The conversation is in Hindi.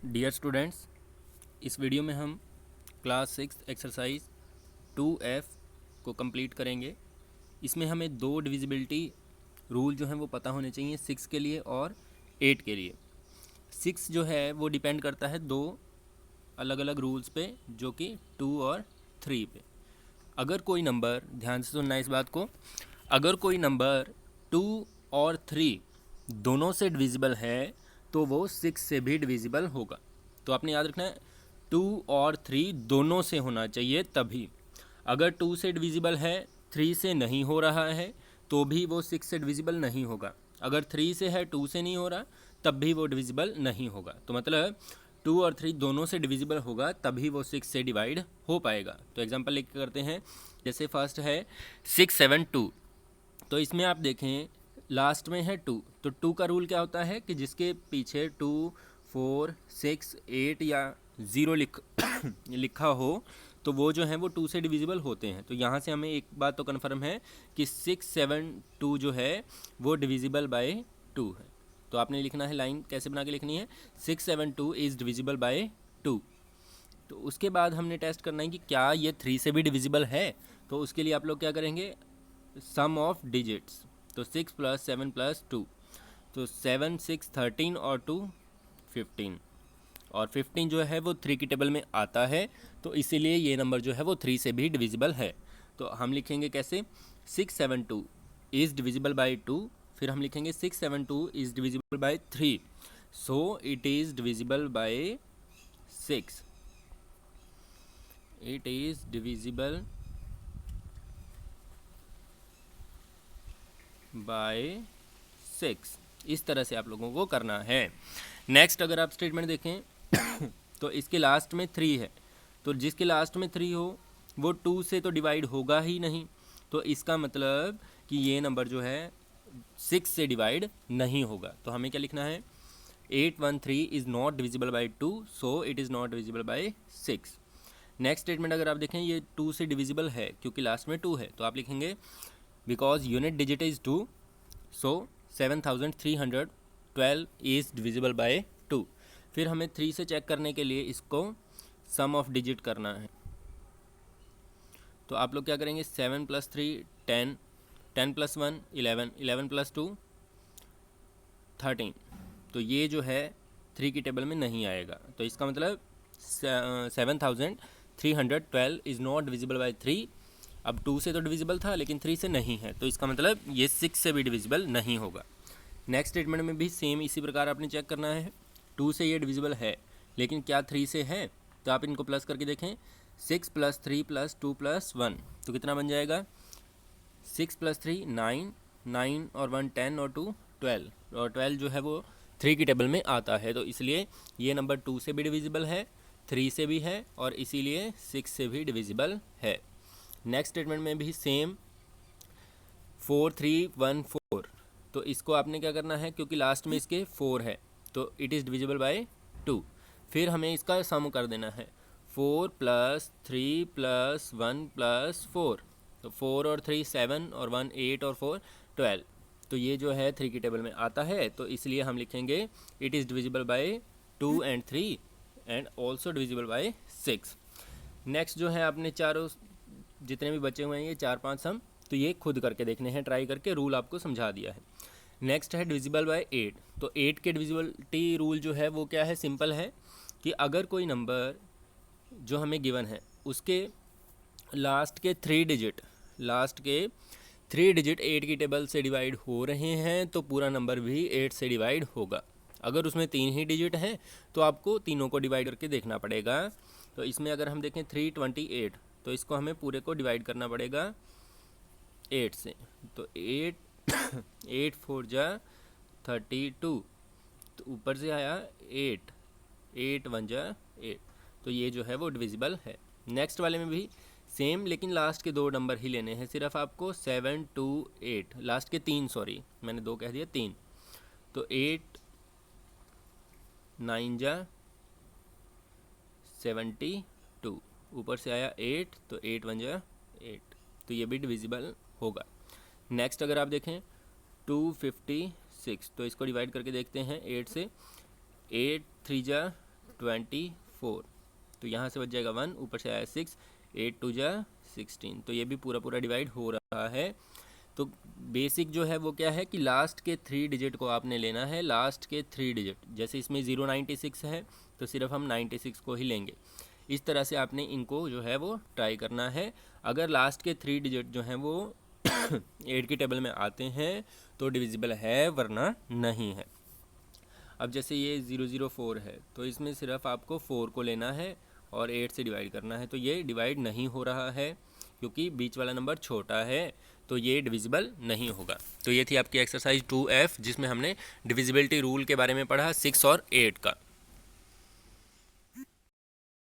डियर स्टूडेंट्स, इस वीडियो में हम क्लास 6 एक्सरसाइज 2F को कंप्लीट करेंगे। इसमें हमें दो डिविजिबिलिटी रूल जो हैं वो पता होने चाहिए, 6 के लिए और 8 के लिए। 6 जो है वो डिपेंड करता है दो अलग अलग रूल्स पे, जो कि 2 और 3 पे। अगर कोई नंबर, ध्यान से सुनना इस बात को, अगर कोई नंबर 2 और 3 दोनों से डिविजिबल है तो वो 6 से भी डिविजिबल होगा। तो आपने याद रखना है 2 और 3 दोनों से होना चाहिए तभी। अगर 2 से डिविजिबल है, 3 से नहीं हो रहा है, तो भी वो 6 से डिविजिबल नहीं होगा। अगर 3 से है, 2 से नहीं हो रहा, तब भी वो डिविजिबल नहीं होगा। तो मतलब 2 और 3 दोनों से डिविजिबल होगा तभी वो 6 से डिवाइड हो पाएगा। तो एग्जांपल लेके करते हैं। जैसे फर्स्ट है 672। तो इसमें आप देखें लास्ट में है 2, तो 2 का रूल क्या होता है कि जिसके पीछे 2, 4, 6, 8 या 0 लिखा हो तो वो जो है वो 2 से डिविजिबल होते हैं। तो यहाँ से हमें एक बात तो कन्फर्म है कि 672 जो है वो डिविजिबल बाय 2 है। तो आपने लिखना है, लाइन कैसे बना के लिखनी है, 672 इज़ डिविजिबल बाय 2। तो उसके बाद हमने टेस्ट करना है कि क्या ये 3 से भी डिविजिबल है। तो उसके लिए आप लोग क्या करेंगे, सम ऑफ डिजिट्स। तो 6 + 7 + 2, तो 7, 6, 13 और 2 15, और 15 जो है वो 3 की टेबल में आता है, तो इसीलिए ये नंबर जो है वो 3 से भी डिविजिबल है। तो हम लिखेंगे कैसे, 672 इज़ डिविजिबल बाई 2, फिर हम लिखेंगे 672 is divisible by 3, so it is divisible by 6, it is divisible by 6। इस तरह से आप लोगों को करना है। नेक्स्ट अगर आप स्टेटमेंट देखें तो इसके लास्ट में 3 है, तो जिसके लास्ट में 3 हो वो 2 से तो डिवाइड होगा ही नहीं। तो इसका मतलब कि ये नंबर जो है 6 से डिवाइड नहीं होगा। तो हमें क्या लिखना है, 813 is not divisible by 2, so it is not divisible by 6। Next statement अगर आप देखें, ये 2 से डिविजिबल है क्योंकि लास्ट में 2 है, तो आप लिखेंगे because unit digit is 2, so 7312 is divisible by 2। फिर हमें 3 से चेक करने के लिए इसको सम ऑफ डिजिट करना है। तो आप लोग क्या करेंगे, 7 + 3 10, 10 + 1 11, 11 + 2 13। तो ये जो है 3 की टेबल में नहीं आएगा। तो इसका मतलब 7312 इज़ नॉट डिविजिबल बाई 3। अब 2 से तो डिविजिबल था लेकिन 3 से नहीं है, तो इसका मतलब ये 6 से भी डिविजिबल नहीं होगा। नेक्स्ट स्टेटमेंट में भी सेम इसी प्रकार आपने चेक करना है। 2 से ये डिविजिबल है लेकिन क्या 3 से है, तो आप इनको प्लस करके देखें। 6 + 3 + 2 + 1, तो कितना बन जाएगा, 6 + 3 9, 9 और 1 10 और 2 12, और 12 जो है वो 3 की टेबल में आता है। तो इसलिए ये नंबर 2 से भी डिविजिबल है, 3 से भी है, और इसीलिए 6 से भी डिविजिबल है। नेक्स्ट स्टेटमेंट में भी सेम 4314, तो इसको आपने क्या करना है, क्योंकि लास्ट में इसके 4 है, तो इट इज़ डिविजिबल बाय 2। फिर हमें इसका सम कर देना है, 4 + 3 + 1 + 4, तो 4 और 3 7 और 1 8 और 4 12। तो ये जो है 3 की टेबल में आता है, तो इसलिए हम लिखेंगे it is divisible by 2 and 3 and also divisible by 6। Next जो है आपने चारों जितने भी बचे हुए हैं ये 4-5 सम, तो ये खुद करके देखने हैं, ट्राई करके, रूल आपको समझा दिया है। नेक्स्ट है डिविजिबल बाय 8। तो 8 के डिविजिबिलिटी रूल जो है वो क्या है, सिंपल है कि अगर कोई नंबर जो हमें गिवन है उसके लास्ट के 3 डिजिट 8 की टेबल से डिवाइड हो रहे हैं, तो पूरा नंबर भी 8 से डिवाइड होगा। अगर उसमें 3 ही डिजिट हैं तो आपको तीनों को डिवाइड करके देखना पड़ेगा। तो इसमें अगर हम देखें 328, तो इसको हमें पूरे को डिवाइड करना पड़ेगा 8 से। तो 8 8 4 जा 32, तो ऊपर से आया 8, 8 1 जा 8, तो ये जो है वो डिविजिबल है। नेक्स्ट वाले में भी सेम, लेकिन लास्ट के 2 नंबर ही लेने हैं सिर्फ आपको, 7 2 8, लास्ट के 3, सॉरी मैंने 2 कह दिया, 3। तो 8 9 जा 72, ऊपर से आया 8, तो 8 1 जा 8, तो ये भी डिविजिबल होगा। नेक्स्ट अगर आप देखें 256, तो इसको डिवाइड करके देखते हैं 8 से। 8 3 जा 24, तो यहाँ से बच जाएगा 1, ऊपर से आया 6, 8 2 जा 16, तो ये भी पूरा पूरा डिवाइड हो रहा है। तो बेसिक जो है वो क्या है कि लास्ट के 3 डिजिट को आपने लेना है, लास्ट के 3 डिजिट, जैसे इसमें 096 है तो सिर्फ हम 96 को ही लेंगे। इस तरह से आपने इनको जो है वो ट्राई करना है। अगर लास्ट के 3 डिजिट जो हैं वो 8 की टेबल में आते हैं तो डिविजिबल है, वरना नहीं है। अब जैसे ये 004 है तो इसमें सिर्फ आपको 4 को लेना है और 8 से डिवाइड करना है, तो ये डिवाइड नहीं हो रहा है क्योंकि बीच वाला नंबर छोटा है, तो ये डिविजिबल नहीं होगा। तो ये थी आपकी एक्सरसाइज 2F जिसमें हमने डिविजिबिलिटी रूल के बारे में पढ़ा 6 और 8 का।